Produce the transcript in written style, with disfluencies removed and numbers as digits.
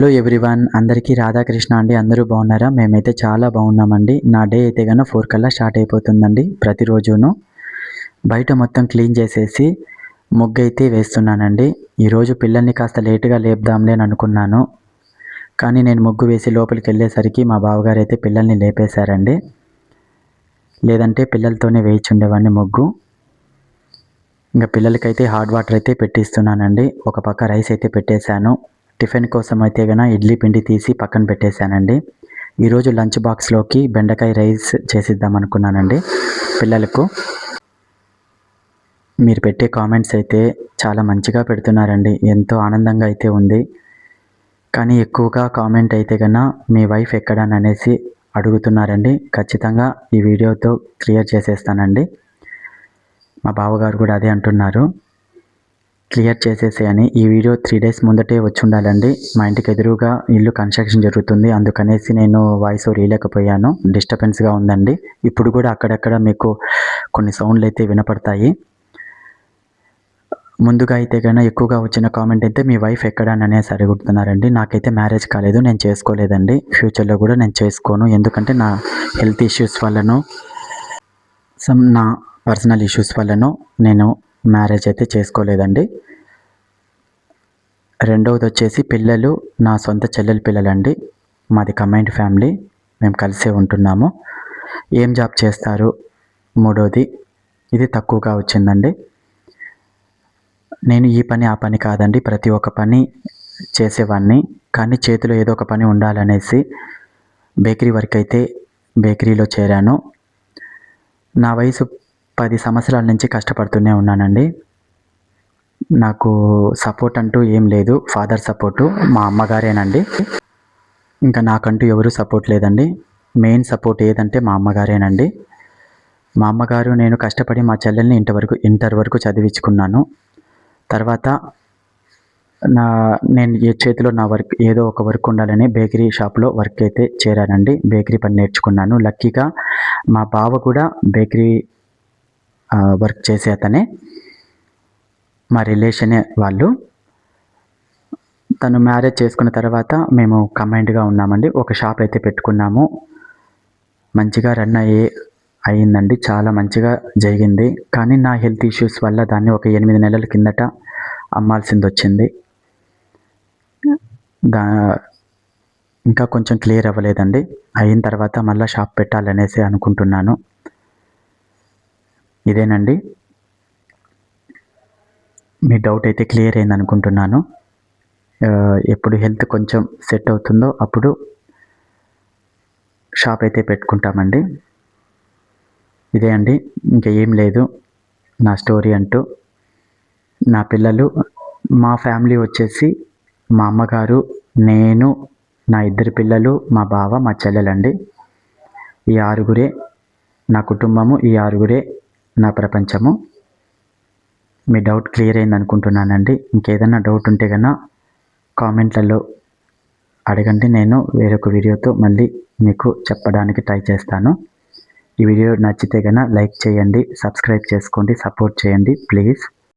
Hello everyone, అందరికీ రాధాకృష్ణ అండి. అందరూ బాగున్నారా? మేమైతే చాలా బాగున్నామండి. నా డే అయితే కన్నా 4 కల్లా స్టార్ట్ అయిపోతుందండి. ప్రతిరోజును బయట మొత్తం క్లీన్ చేసేసి ముగ్గు అయితే వేస్తున్నానండి. ఈరోజు పిల్లల్ని కాస్త లేటుగా లేపుదాంలే అని అనుకున్నాను, కానీ నేను ముగ్గు వేసి లోపలికి వెళ్ళేసరికి మా బావగారు అయితే పిల్లల్ని లేపేశారండి. లేదంటే పిల్లలతోనే వేయించుండేవాడిని ముగ్గు. ఇంకా పిల్లలకైతే హాట్ వాటర్ అయితే పెట్టిస్తున్నానండి. ఒక పక్క రైస్ అయితే పెట్టేశాను. టిఫిన్ కోసం అయితే కన్నా ఇడ్లీ పిండి తీసి పక్కన పెట్టేశానండి. ఈరోజు లంచ్ బాక్స్లోకి బెండకాయ రైస్ చేసిద్దాం అనుకున్నానండి పిల్లలకు. మీరు పెట్టే కామెంట్స్ అయితే చాలా మంచిగా పెడుతున్నారండి, ఎంతో ఆనందంగా అయితే ఉంది. కానీ ఎక్కువగా కామెంట్ అయితే కన్నా మీ వైఫ్ ఎక్కడాననేసి అడుగుతున్నారండి. ఖచ్చితంగా ఈ వీడియోతో క్లియర్ చేసేస్తానండి. మా బావగారు కూడా అదే అంటున్నారు, క్లియర్ చేసేసేయని. ఈ వీడియో 3 డేస్ ముందటే వచ్చి ఉండాలండి. మా ఇంటికి ఎదురుగా ఇల్లు కన్స్ట్రక్షన్ జరుగుతుంది, అందుకనేసి నేను వాయిస్ ఓవర్ ఇవ్వలేకపోయాను. డిస్టర్బెన్స్గా ఉందండి. ఇప్పుడు కూడా అక్కడక్కడ మీకు కొన్ని సౌండ్లు అయితే వినపడతాయి. ముందుగా అయితే కన్నా ఎక్కువగా వచ్చిన కామెంట్ అయితే మీ వైఫ్ ఎక్కడ అని అనేసి అడుగుతున్నారండి. నాకైతే మ్యారేజ్ కాలేదు, నేను చేసుకోలేదండి. ఫ్యూచర్లో కూడా నేను చేసుకోను, ఎందుకంటే నా హెల్త్ ఇష్యూస్ వల్లనో నా పర్సనల్ ఇష్యూస్ వల్లనో నేను మ్యారేజ్ అయితే చేసుకోలేదండి. రెండవది వచ్చేసి పిల్లలు నా సొంత చెల్లెల పిల్లలండి. మాది కంబైన్డ్ ఫ్యామిలీ, మేము కలిసే ఉంటున్నాము. ఏం జాబ్ చేస్తారు? మూడోది, ఇది తక్కువగా వచ్చిందండి. నేను ఈ పని ఆ పని కాదండి, ప్రతి ఒక్క పని చేసేవాడిని, కానీ చేతిలో ఏదో ఒక పని ఉండాలనేసి బేకరీ వర్క్ అయితే బేకరీలో చేరాను. నా వయసు 10 సంవత్సరాల నుంచి కష్టపడుతూనే ఉన్నానండి. నాకు సపోర్ట్ అంటూ ఏం లేదు. ఫాదర్ సపోర్టు మా అమ్మగారేనండి. ఇంకా నాకంటూ ఎవరు సపోర్ట్ లేదండి. మెయిన్ సపోర్ట్ ఏదంటే మా అమ్మగారేనండి. మా అమ్మగారు నేను కష్టపడి మా చెల్లెల్ని ఇంటర్ వరకు చదివించుకున్నాను. తర్వాత నేను చేతిలో నా వర్క్ ఏదో ఒక వర్క్ ఉండాలని బేకరీ షాప్లో వర్క్ అయితే చేరానండి. బేకరీ పని నేర్చుకున్నాను. లక్కీగా మా బావ కూడా బేకరీ వర్క్ చేసే అతనే, మా రిలేషనే వాళ్ళు. తను మ్యారేజ్ చేసుకున్న తర్వాత మేము కంబైన్డ్గా ఉన్నామండి. ఒక షాప్ అయితే పెట్టుకున్నాము. మంచిగా రన్ అయ్యిందండి, చాలా మంచిగా జరిగింది. కానీ నా హెల్త్ ఇష్యూస్ వల్ల దాన్ని ఒక 8 నెలల కిందట అమ్మాల్సింది వచ్చింది. ఇంకా కొంచెం క్లియర్ అవ్వలేదండి. అయిన తర్వాత మళ్ళీ షాప్ పెట్టాలనేసి అనుకుంటున్నాను. ఇదేనండి, మీ డౌట్ అయితే క్లియర్ అయింది అనుకుంటున్నాను. ఎప్పుడు హెల్త్ కొంచెం సెట్ అవుతుందో అప్పుడు షాప్ అయితే పెట్టుకుంటామండి. ఇదే అండి, ఇంకా ఏం లేదు నా స్టోరీ అంటూ. నా పిల్లలు, మా ఫ్యామిలీ వచ్చేసి మా అమ్మగారు, నేను, నా 2 పిల్లలు, మా బావ, మా చెల్లెలండి. ఈ 6గురే నా కుటుంబము, ఈ 6గురే నా ప్రపంచము. మీ డౌట్ క్లియర్ అయింది అనుకుంటున్నానండి. ఇంకేదైనా డౌట్ ఉంటే కన్నా కామెంట్లలో అడగండి, నేను వేరొక వీడియోతో మళ్ళీ మీకు చెప్పడానికి ట్రై చేస్తాను. ఈ వీడియో నచ్చితే కన్నా లైక్ చేయండి, సబ్స్క్రైబ్ చేసుకోండి, సపోర్ట్ చేయండి ప్లీజ్.